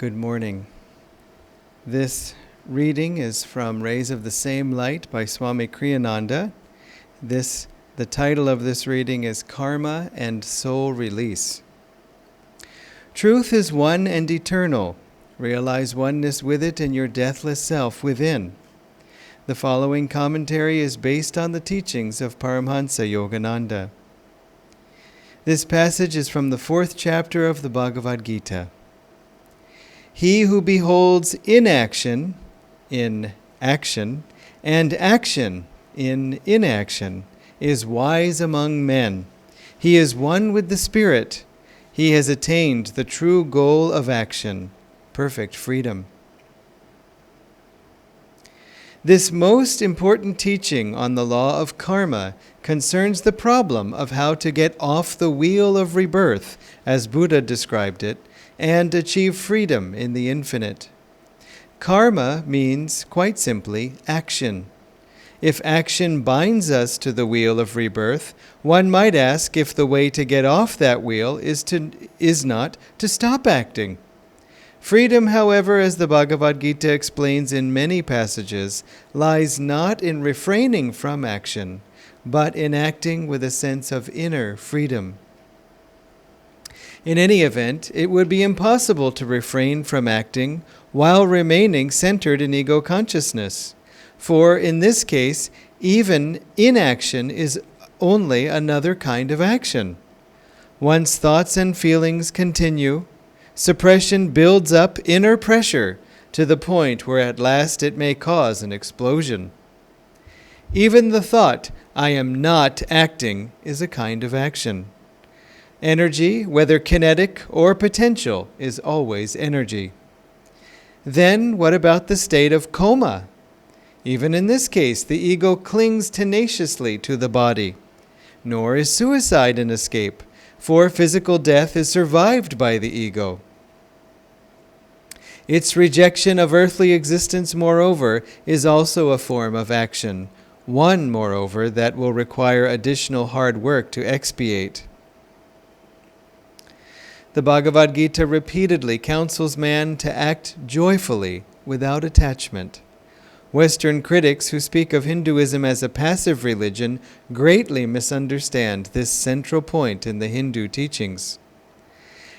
Good morning. This reading is from Rays of the Same Light by Swami Kriyananda. The title of this reading is Karma and Soul Release. Truth is one and eternal. Realize oneness with it and your deathless self within. The following commentary is based on the teachings of Paramhansa Yogananda. This passage is from the 4th chapter of the Bhagavad Gita. He who beholds inaction in action and action in inaction is wise among men. He is one with the Spirit. He has attained the true goal of action, perfect freedom. This most important teaching on the law of karma concerns the problem of how to get off the wheel of rebirth, as Buddha described it, and achieve freedom in the infinite. Karma means, quite simply, action. If action binds us to the wheel of rebirth, one might ask if the way to get off that wheel is not to stop acting. Freedom, however, as the Bhagavad Gita explains in many passages, lies not in refraining from action, but in acting with a sense of inner freedom. In any event, it would be impossible to refrain from acting while remaining centered in ego consciousness. For in this case, even inaction is only another kind of action. Once thoughts and feelings continue, suppression builds up inner pressure to the point where at last it may cause an explosion. Even the thought, "I am not acting," is a kind of action. Energy, whether kinetic or potential, is always energy. Then, what about the state of coma? Even in this case, the ego clings tenaciously to the body. Nor is suicide an escape, for physical death is survived by the ego. Its rejection of earthly existence, moreover, is also a form of action, one, moreover, that will require additional hard work to expiate. The Bhagavad Gita repeatedly counsels man to act joyfully, without attachment. Western critics who speak of Hinduism as a passive religion greatly misunderstand this central point in the Hindu teachings.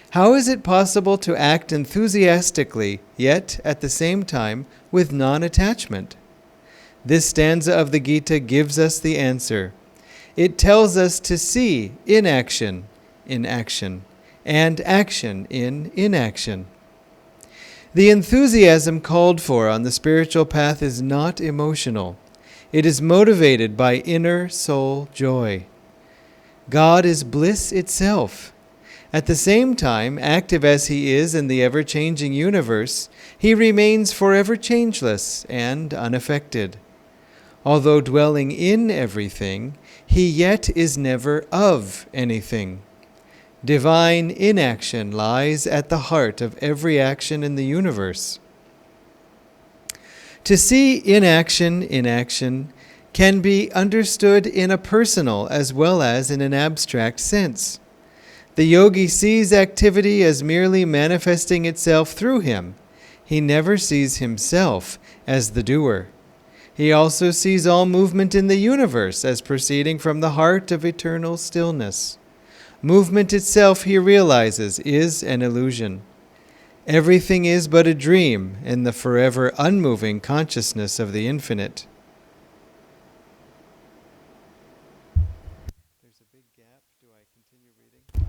How is it possible to act enthusiastically, yet at the same time with non-attachment? This stanza of the Gita gives us the answer. It tells us to see inaction in action, and action in inaction. The enthusiasm called for on the spiritual path is not emotional. It is motivated by inner soul joy. God is bliss itself. At the same time, active as He is in the ever-changing universe, He remains forever changeless and unaffected. Although dwelling in everything, He yet is never of anything. Divine inaction lies at the heart of every action in the universe. To see inaction in action can be understood in a personal as well as in an abstract sense. The yogi sees activity as merely manifesting itself through him. He never sees himself as the doer. He also sees all movement in the universe as proceeding from the heart of eternal stillness. Movement itself, he realizes, is an illusion. Everything is but a dream in the forever unmoving consciousness of the infinite. There's a big gap. Do I continue reading?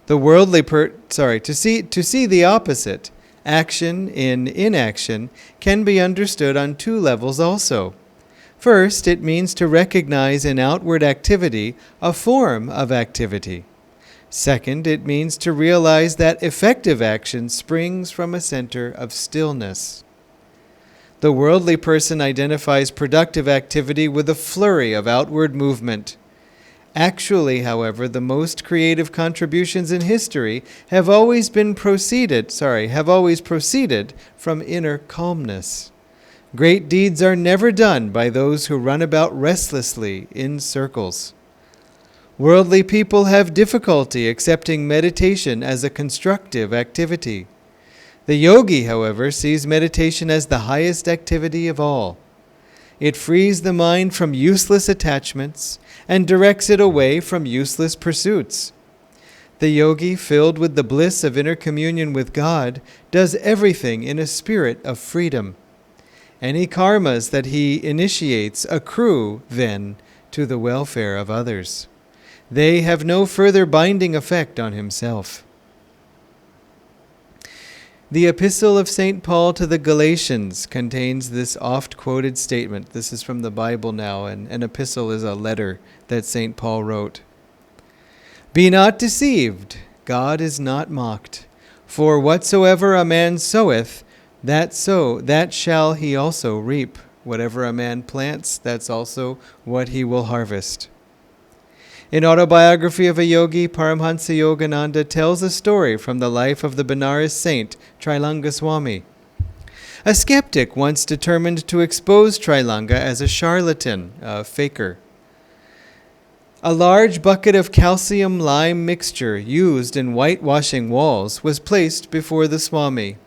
The worldly to see the opposite, action in inaction, can be understood on two levels also. First, it means to recognize in outward activity a form of activity. Second, it means to realize that effective action springs from a center of stillness. The worldly person identifies productive activity with a flurry of outward movement. Actually, however, the most creative contributions in history have always proceeded from inner calmness. Great deeds are never done by those who run about restlessly in circles. Worldly people have difficulty accepting meditation as a constructive activity. The yogi, however, sees meditation as the highest activity of all. It frees the mind from useless attachments and directs it away from useless pursuits. The yogi, filled with the bliss of inner communion with God, does everything in a spirit of freedom. Any karmas that he initiates accrue, then, to the welfare of others. They have no further binding effect on himself. The Epistle of St. Paul to the Galatians contains this oft-quoted statement. This is from the Bible now, and an epistle is a letter that St. Paul wrote. Be not deceived, God is not mocked. For whatsoever a man soweth, that shall he also reap. Whatever a man plants, that's also what he will harvest. In Autobiography of a Yogi, Paramhansa Yogananda tells a story from the life of the Benares saint, Nayaswami. A skeptic once determined to expose Trilanga as a charlatan, a faker. A large bucket of calcium lime mixture used in whitewashing walls was placed before the Swami.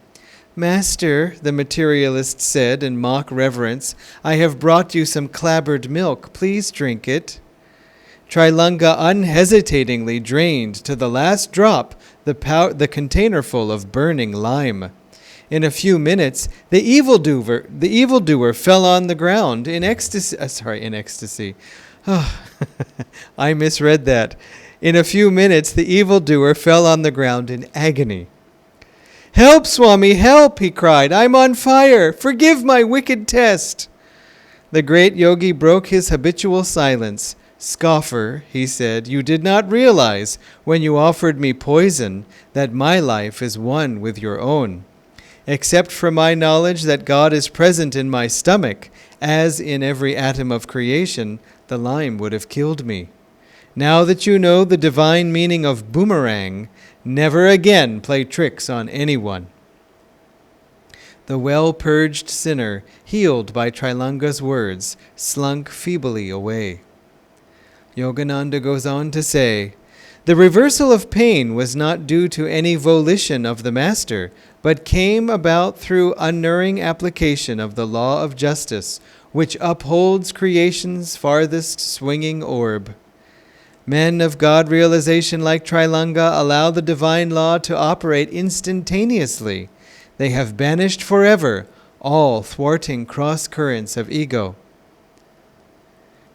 Master, the materialist said in mock reverence, I have brought you some clabbered milk. Please drink it. Trilanga unhesitatingly drained to the last drop the containerful of burning lime. In a few minutes, the evildoer fell on the ground in ecstasy. Oh, I misread that. In a few minutes, the evildoer fell on the ground in agony. Help, Swami, help, he cried. I'm on fire. Forgive my wicked test. The great yogi broke his habitual silence. Scoffer, he said, you did not realize when you offered me poison that my life is one with your own. Except for my knowledge that God is present in my stomach, as in every atom of creation, the lime would have killed me. Now that you know the divine meaning of boomerang, never again play tricks on anyone. The well-purged sinner, healed by Trilanga's words, slunk feebly away. Yogananda goes on to say, the reversal of pain was not due to any volition of the master, but came about through unerring application of the law of justice, which upholds creation's farthest swinging orb. Men of God realization like Trilanga allow the divine law to operate instantaneously. They have banished forever all thwarting cross-currents of ego.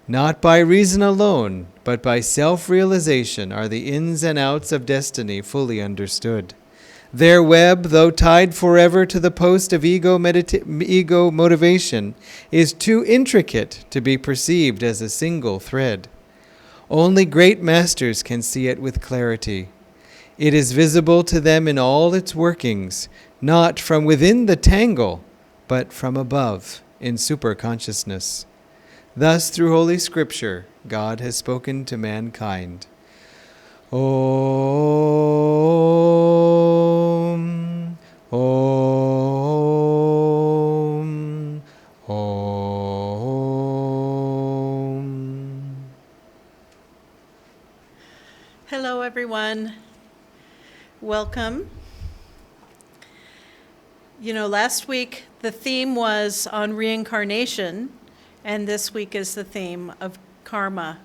Not by reason alone, but by self-realization are the ins and outs of destiny fully understood. Their web, though tied forever to the post of ego motivation, is too intricate to be perceived as a single thread. Only great masters can see it with clarity. It is visible to them in all its workings, not from within the tangle, but from above, in superconsciousness. Thus, through Holy Scripture, God has spoken to mankind. Om, Om, Om. Hello, everyone. Welcome. Last week the theme was on reincarnation, and this week is the theme of karma.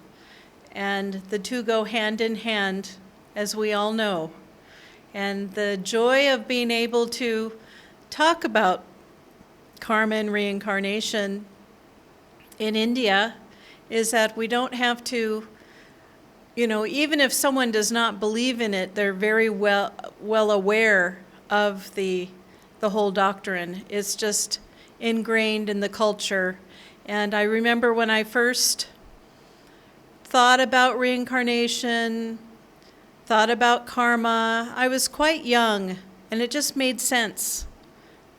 And the two go hand in hand, as we all know. And the joy of being able to talk about karma and reincarnation in India is that we don't have to, even if someone does not believe in it, they're very well aware of the whole doctrine. It's just ingrained in the culture. And I remember when I first thought about reincarnation, thought about karma, I was quite young, and it just made sense.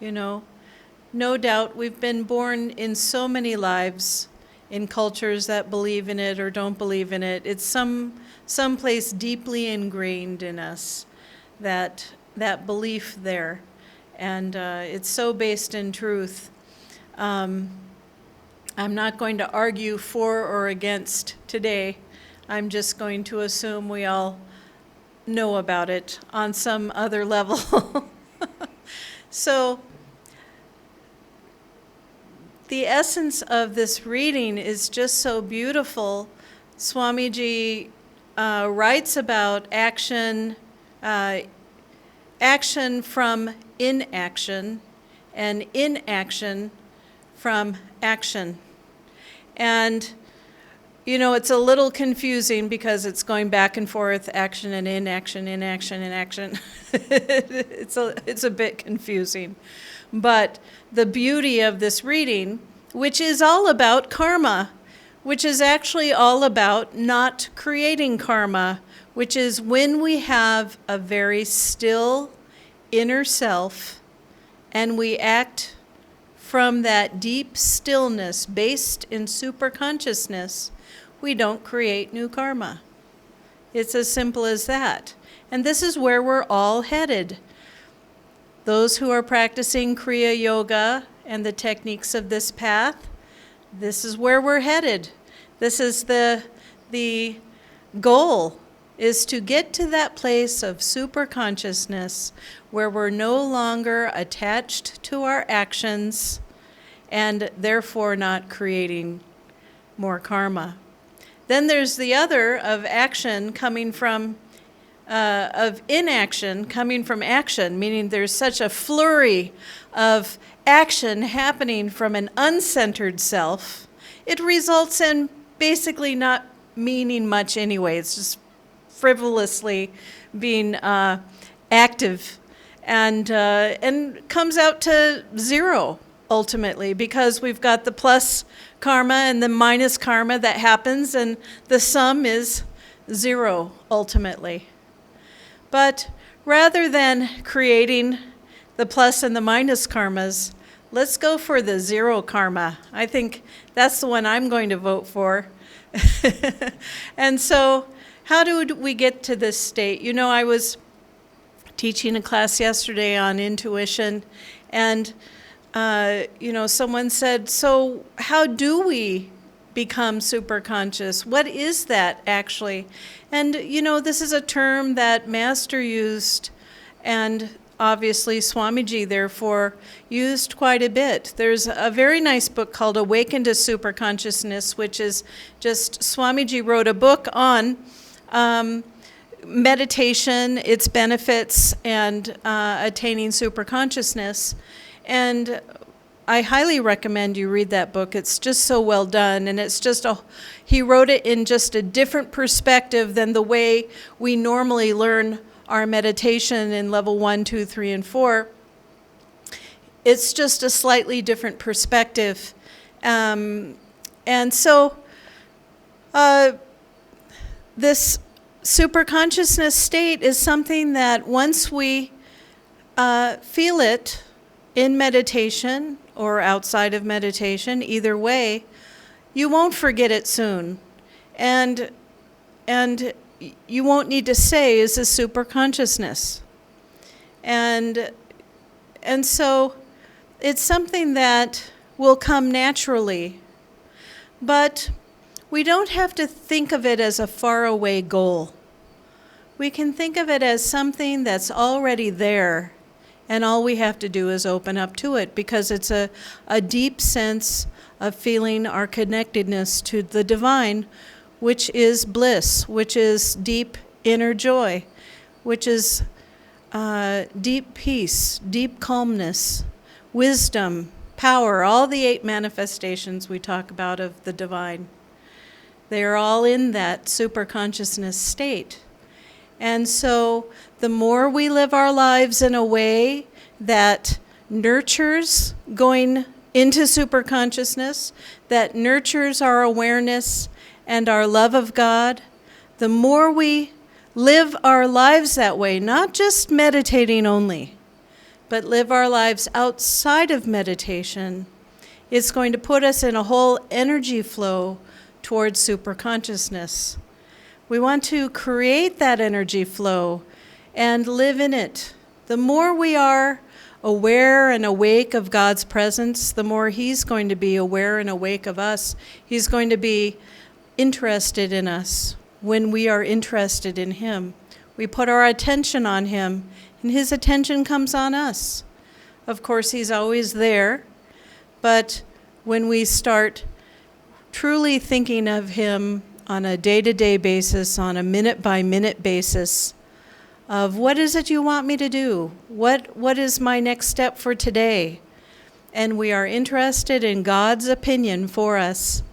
No doubt we've been born in so many lives in cultures that believe in it or don't believe in it. It's someplace deeply ingrained in us, that belief there. And it's so based in truth. I'm not going to argue for or against today. I'm just going to assume we all know about it on some other level. So the essence of this reading is just so beautiful. Swamiji writes about action, action from inaction, and inaction from action. And, it's a little confusing because it's going back and forth, action and inaction, inaction and action. It's a bit confusing. But the beauty of this reading, which is all about karma, which is actually all about not creating karma, which is when we have a very still inner self and we act from that deep stillness based in superconsciousness, we don't create new karma. It's as simple as that. And this is where we're all headed. Those who are practicing Kriya Yoga and the techniques of this path, this is where we're headed. This is the goal, is to get to that place of superconsciousness where we're no longer attached to our actions and therefore not creating more karma. Then there's the other of action coming from of inaction coming from action, meaning there's such a flurry of action happening from an uncentered self, it results in basically not meaning much anyway. It's just frivolously being active and comes out to zero ultimately, because we've got the plus karma and the minus karma that happens, and the sum is zero ultimately. But rather than creating the plus and the minus karmas, let's go for the zero karma. I think that's the one I'm going to vote for. And so how do we get to this state? I was teaching a class yesterday on intuition, and someone said, so how do we become super conscious? What is that actually? And this is a term that Master used, and obviously Swamiji therefore used quite a bit. There's a very nice book called Awaken to Super Consciousness, which is just, Swamiji wrote a book on meditation, its benefits, and attaining super consciousness. And I highly recommend you read that book. It's just so well done, and it's just he wrote it in just a different perspective than the way we normally learn our meditation in level 1, 2, 3, and 4. It's just a slightly different perspective. And so this superconsciousness state is something that once we feel it in meditation or outside of meditation, either way, you won't forget it soon. And you won't need to say, is this super consciousness? And so it's something that will come naturally. But we don't have to think of it as a faraway goal. We can think of it as something that's already there, and all we have to do is open up to it, because it's a deep sense of feeling our connectedness to the divine, which is bliss, which is deep inner joy, which is deep peace, deep calmness, wisdom, power, all the 8 manifestations we talk about of the divine. They are all in that super consciousness state. And so the more we live our lives in a way that nurtures going into super consciousness, that nurtures our awareness and our love of God, the more we live our lives that way, not just meditating only, but live our lives outside of meditation, it's going to put us in a whole energy flow towards super consciousness. We want to create that energy flow and live in it. The more we are aware and awake of God's presence, the more He's going to be aware and awake of us. He's going to be interested in us when we are interested in Him. We put our attention on Him, and His attention comes on us. Of course, he's always there, but when we start truly thinking of him on a day-to-day basis, on a minute-by-minute basis, of what is it you want me to do? What is my next step for today? And we are interested in God's opinion for us,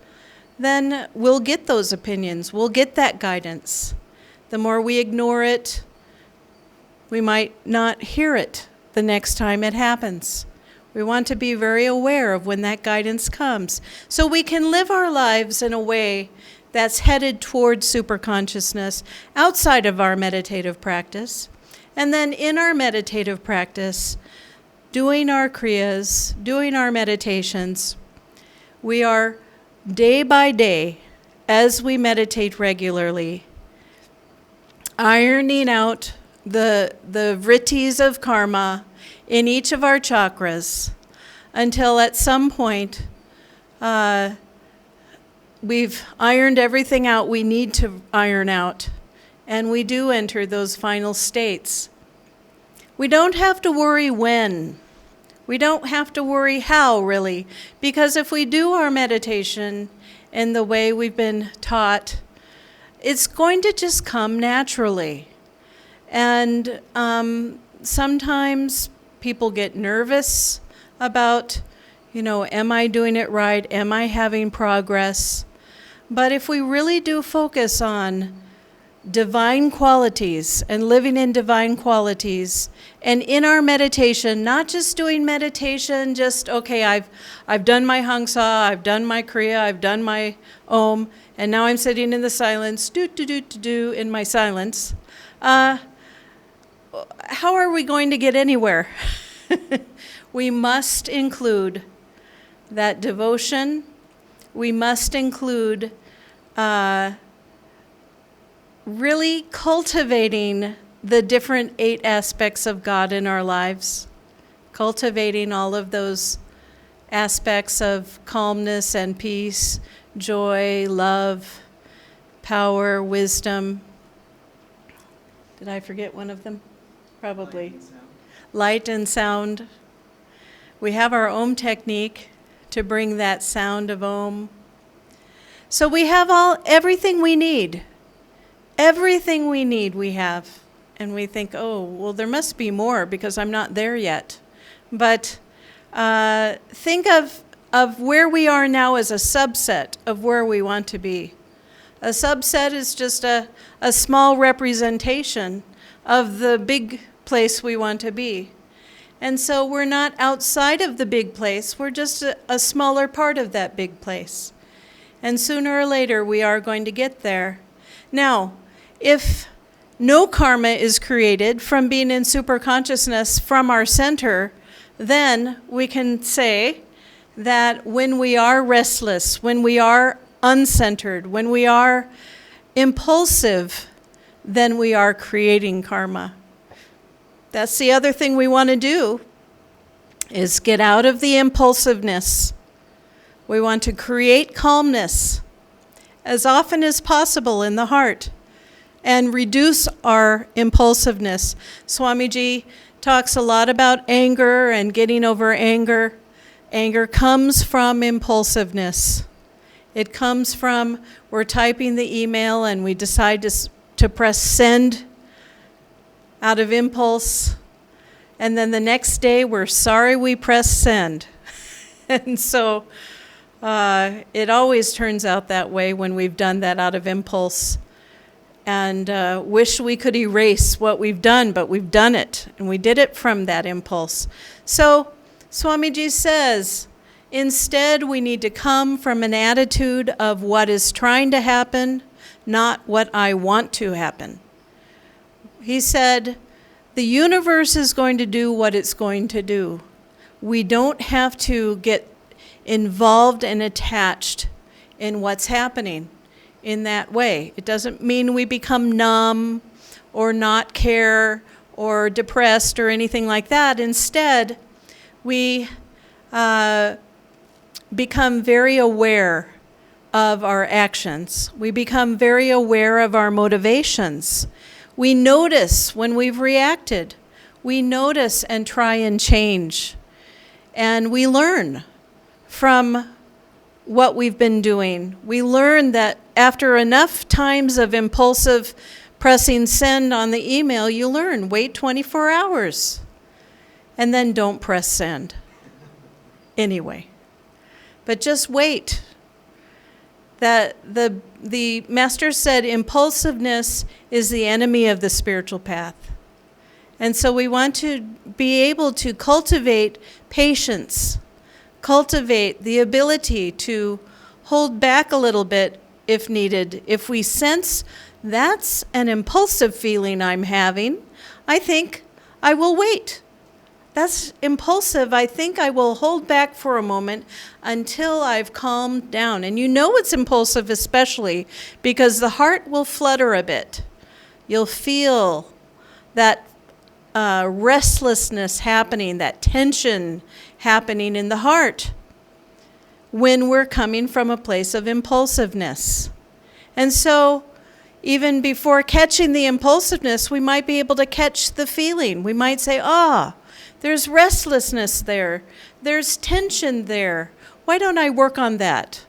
then we'll get those opinions. We'll get that guidance. The more we ignore it, we might not hear it the next time it happens. We want to be very aware of when that guidance comes, so we can live our lives in a way that's headed towards superconsciousness outside of our meditative practice. And then in our meditative practice, doing our kriyas, doing our meditations, we are day by day, as we meditate regularly, ironing out the vrittis of karma in each of our chakras until at some point we've ironed everything out we need to iron out, and we do enter those final states. We don't have to worry when. We don't have to worry how, really, because if we do our meditation in the way we've been taught, it's going to just come naturally. And sometimes people get nervous about, am I doing it right? Am I having progress? But if we really do focus on divine qualities and living in divine qualities, and in our meditation, not just doing meditation, just, okay, I've done my hangsa, I've done my kriya, I've done my om, and now I'm sitting in the silence, in my silence. How are we going to get anywhere? We must include that devotion. We must include really cultivating the different 8 aspects of God in our lives, cultivating all of those aspects of calmness and peace, joy, love, power, wisdom. Did I forget one of them? Probably. Light and sound. We have our Om technique to bring that sound of Om. So we have everything we need. Everything we need we have. And we think, oh, well, there must be more because I'm not there yet. But think of where we are now as a subset of where we want to be. A subset is just a small representation of the big place we want to be. And so we're not outside of the big place, we're just a smaller part of that big place. And sooner or later we are going to get there. Now, if no karma is created from being in superconsciousness from our center, then we can say that when we are restless, when we are uncentered, when we are impulsive, then we are creating karma. That's the other thing we want to do, is get out of the impulsiveness. We want to create calmness as often as possible in the heart and reduce our impulsiveness. Swamiji talks a lot about anger and getting over anger. Anger comes from impulsiveness. It comes from we're typing the email and we decide to press send out of impulse, and then the next day we're sorry we pressed send. And so it always turns out that way when we've done that out of impulse, and wish we could erase what we've done, but we've done it, and we did it from that impulse. So Swamiji says, instead we need to come from an attitude of what is trying to happen, not what I want to happen. He said, the universe is going to do what it's going to do. We don't have to get involved and attached in what's happening in that way. It doesn't mean we become numb or not care or depressed or anything like that. Instead, we become very aware of our actions. We become very aware of our motivations. We notice when we've reacted. We notice and try and change. And we learn from what we've been doing. We learn that after enough times of impulsive pressing send on the email, you learn, wait 24 hours and then don't press send anyway. But just wait. That the master said impulsiveness is the enemy of the spiritual path. And so we want to be able to cultivate patience, cultivate the ability to hold back a little bit if needed. If we sense that's an impulsive feeling I'm having, I think I will wait. That's impulsive. I think I will hold back for a moment until I've calmed down. And you know it's impulsive especially because the heart will flutter a bit. You'll feel that restlessness happening, that tension happening in the heart when we're coming from a place of impulsiveness. And so even before catching the impulsiveness, we might be able to catch the feeling. We might say, there's restlessness there. There's tension there. Why don't I work on that?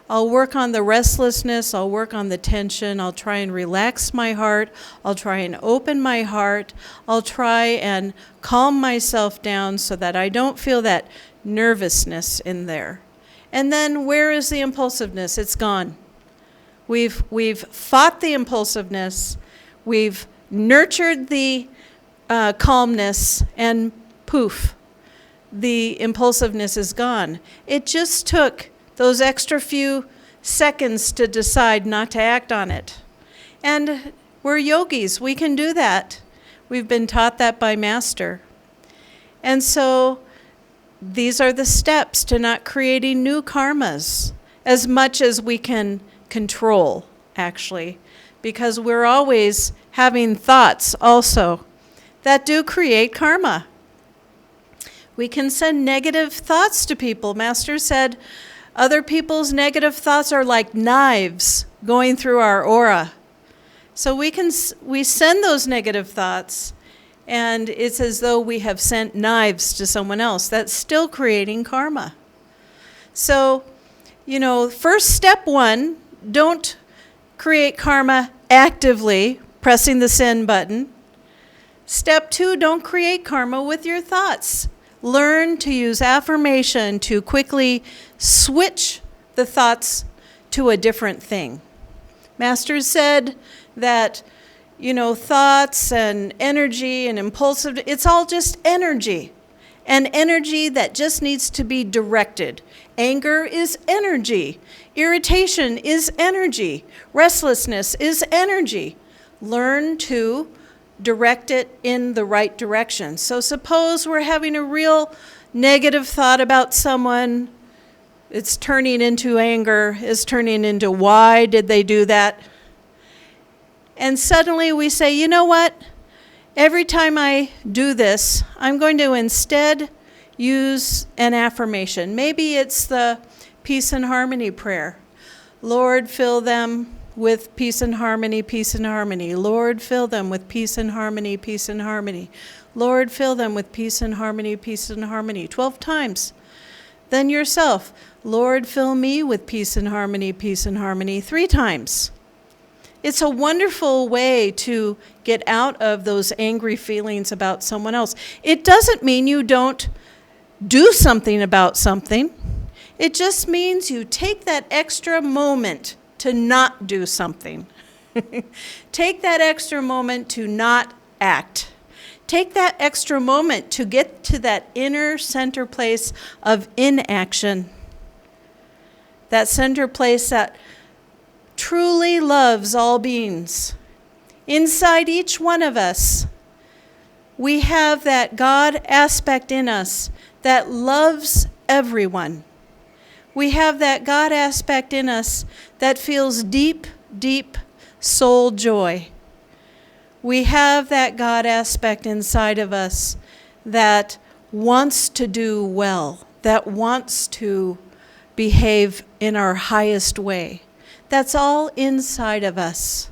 I'll work on the restlessness. I'll work on the tension. I'll try and relax my heart. I'll try and open my heart. I'll try and calm myself down so that I don't feel that nervousness in there. And then where is the impulsiveness? It's gone. We've fought the impulsiveness. We've nurtured the calmness, and poof, the impulsiveness is gone. It just took those extra few seconds to decide not to act on it. And we're yogis. We can do that. We've been taught that by Master. And so these are the steps to not creating new karmas as much as we can control, actually, because we're always having thoughts also that do create karma. We can send negative thoughts to people. Master said other people's negative thoughts are like knives going through our aura. So we send those negative thoughts, and it's as though we have sent knives to someone else. That's still creating karma. So, first step one, don't create karma actively pressing the send button. Step two, don't create karma with your thoughts. Learn to use affirmation to quickly switch the thoughts to a different thing. Master said that, thoughts and energy and impulsive, it's all just energy. And energy that just needs to be directed. Anger is energy. Irritation is energy. Restlessness is energy. Learn to direct it in the right direction. So suppose we're having a real negative thought about someone. It's turning into anger. It's turning into why did they do that? And suddenly we say, you know what? Every time I do this, I'm going to instead use an affirmation. Maybe it's the peace and harmony prayer. Lord, fill them with peace and harmony, peace and harmony. Lord, fill them with peace and harmony, peace and harmony. Lord, fill them with peace and harmony, peace and harmony. 12 times. Then yourself, Lord, fill me with peace and harmony, peace and harmony. 3 times. It's a wonderful way to get out of those angry feelings about someone else. It doesn't mean you don't do something about something. It just means you take that extra moment to not do something. Take that extra moment to not act. Take that extra moment to get to that inner center place of inaction. That center place that truly loves all beings. Inside each one of us, we have that God aspect in us that loves everyone. We have that God aspect in us that feels deep, deep soul joy. We have that God aspect inside of us that wants to do well, that wants to behave in our highest way. That's all inside of us.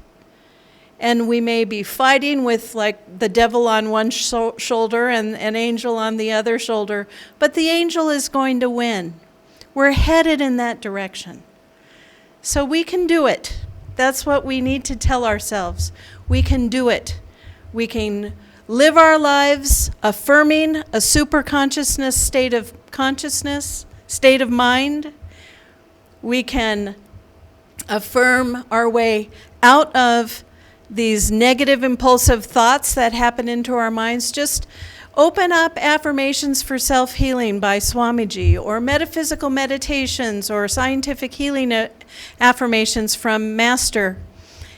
And we may be fighting with like the devil on one shoulder and an angel on the other shoulder, but the angel is going to win. We're headed in that direction. So we can do it. That's what we need to tell ourselves. We can do it. We can live our lives affirming a superconsciousness state of consciousness, state of mind. We can affirm our way out of these negative impulsive thoughts that happen into our minds. Just open up Affirmations for Self-Healing by Swamiji, or Metaphysical Meditations, or Scientific Healing Affirmations from Master.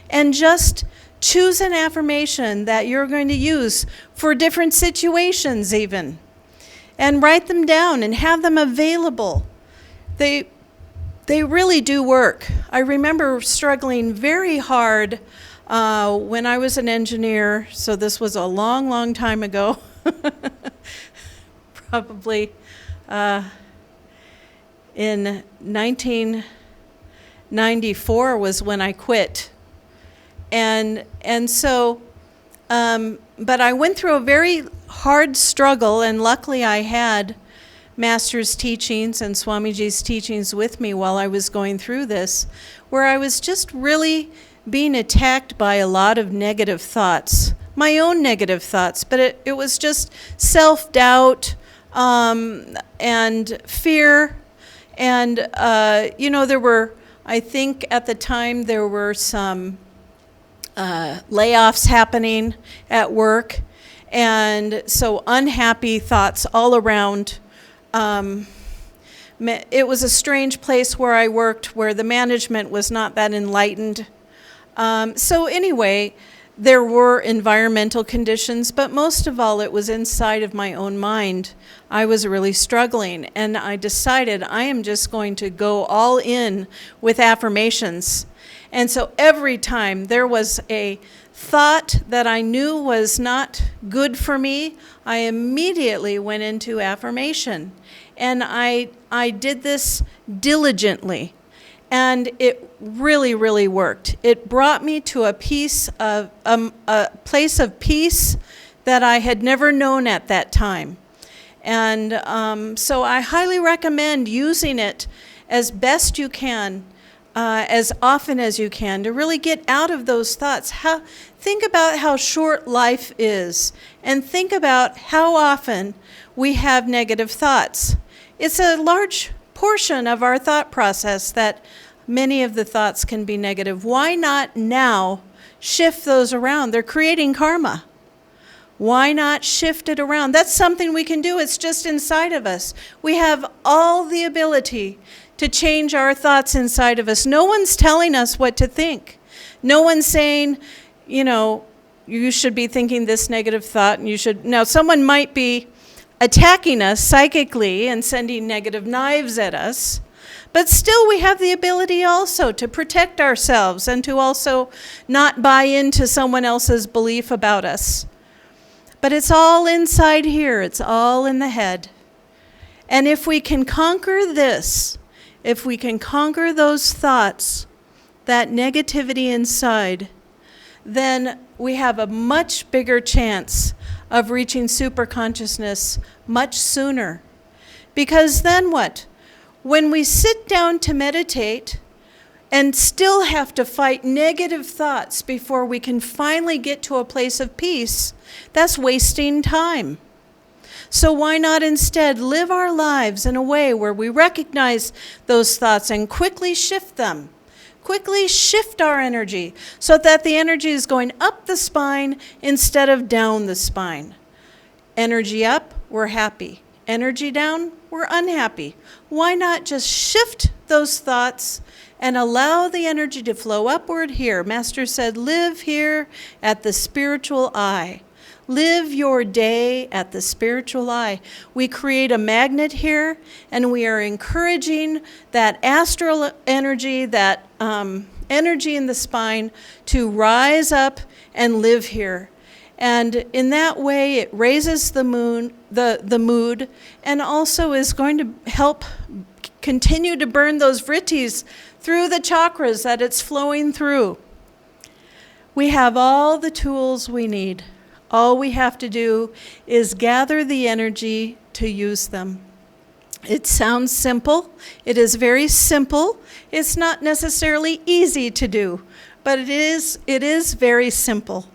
And just choose an affirmation that you're going to use for different situations even. And write them down and have them available. They really do work. I remember struggling very hard when I was an engineer, so this was a long, long time ago. Probably in 1994 was when I quit. And so, but I went through a very hard struggle, and luckily I had Master's teachings and Swamiji's teachings with me while I was going through this, where I was just really being attacked by a lot of negative thoughts, my own negative thoughts, but it was just self-doubt and fear. And, there were, I think at the time, there were some layoffs happening at work. And so unhappy thoughts all around. It was a strange place where I worked, where the management was not that enlightened. So anyway, there were environmental conditions, but most of all, it was inside of my own mind. I was really struggling, and I decided I am just going to go all in with affirmations. And so every time there was a thought that I knew was not good for me, I immediately went into affirmation. And I did this diligently. And it really, really worked. It brought me to a place of peace that I had never known at that time. And so I highly recommend using it as best you can, as often as you can, to really get out of those thoughts. Think about how short life is, and think about how often we have negative thoughts. It's a large portion of our thought process that many of the thoughts can be negative. Why not now shift those around? They're creating karma. Why not shift it around? That's something we can do. It's just inside of us. We have all the ability to change our thoughts inside of us. No one's telling us what to think. No one's saying, you should be thinking this negative thought, and you should. Now, someone might be attacking us psychically and sending negative knives at us, but still we have the ability also to protect ourselves and to also not buy into someone else's belief about us. But it's all inside here. It's all in the head. And if we can conquer this, if we can conquer those thoughts, that negativity inside, then we have a much bigger chance of reaching superconsciousness much sooner. Because then what? When we sit down to meditate and still have to fight negative thoughts before we can finally get to a place of peace, that's wasting time. So why not instead live our lives in a way where we recognize those thoughts and quickly shift them? Quickly shift our energy so that the energy is going up the spine instead of down the spine. Energy up, we're happy. Energy down, we're unhappy. Why not just shift those thoughts and allow the energy to flow upward here? Master said, live here at the spiritual eye. Live your day at the spiritual eye. We create a magnet here, and we are encouraging that astral energy, that energy in the spine, to rise up and live here. And in that way, it raises the mood, and also is going to help continue to burn those vrittis through the chakras that it's flowing through. We have all the tools we need. All we have to do is gather the energy to use them. It sounds simple. It is very simple. It's not necessarily easy to do, but it is very simple.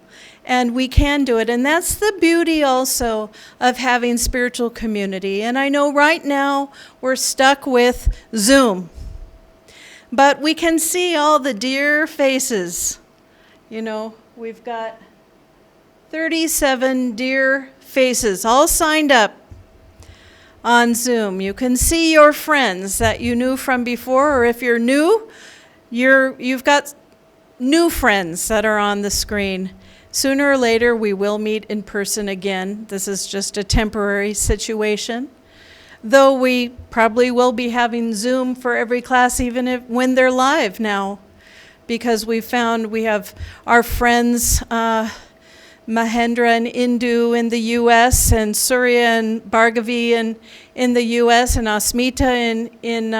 And we can do it. And that's the beauty also of having spiritual community. And I know right now we're stuck with Zoom. But we can see all the dear faces. You know, we've got 37 dear faces all signed up on Zoom. You can see your friends that you knew from before, or if you're new, you've got new friends that are on the screen. Sooner or later, we will meet in person again. This is just a temporary situation. Though we probably will be having Zoom for every class, even when they're live now, because we found we have our friends, Mahendra and Indu in the U.S., and Surya and Bhargavi in the U.S., and Asmita in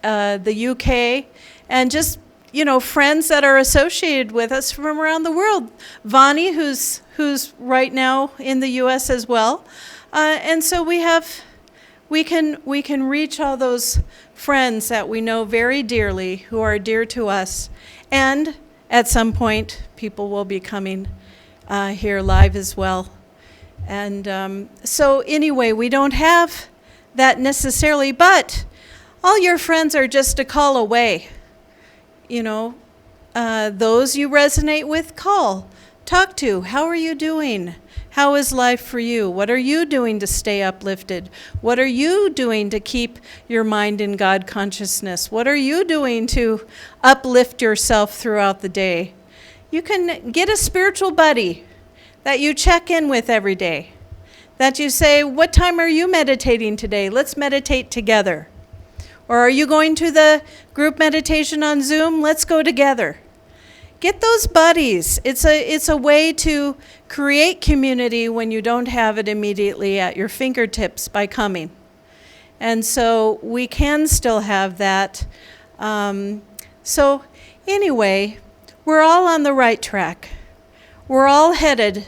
the U.K., and just, you know, friends that are associated with us from around the world. Vani, who's right now in the U.S. as well. And so we can reach all those friends that we know very dearly, who are dear to us. And at some point, people will be coming here live as well. And so anyway, we don't have that necessarily, but all your friends are just a call away. You know, those you resonate with, call, talk to. How are you doing? How is life for you? What are you doing to stay uplifted? What are you doing to keep your mind in God consciousness? What are you doing to uplift yourself throughout the day? You can get a spiritual buddy that you check in with every day, that you say, what time are you meditating today? Let's meditate together. Or are you going to the group meditation on Zoom? Let's go together. Get those buddies. It's a way to create community when you don't have it immediately at your fingertips by coming. And so we can still have that. So anyway, we're all on the right track. We're all headed.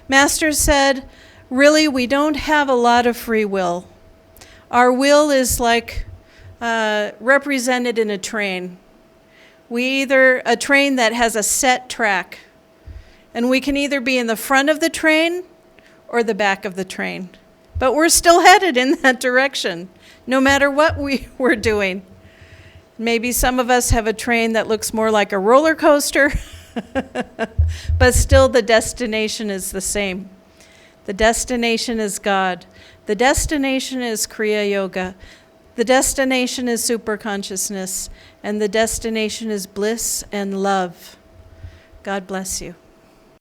Master said, really, we don't have a lot of free will. Our will is like represented in a train. A train that has a set track. And we can either be in the front of the train or the back of the train. But we're still headed in that direction, no matter what we're doing. Maybe some of us have a train that looks more like a roller coaster, but still the destination is the same. The destination is God. The destination is Kriya Yoga. The destination is superconsciousness, and the destination is bliss and love. God bless you.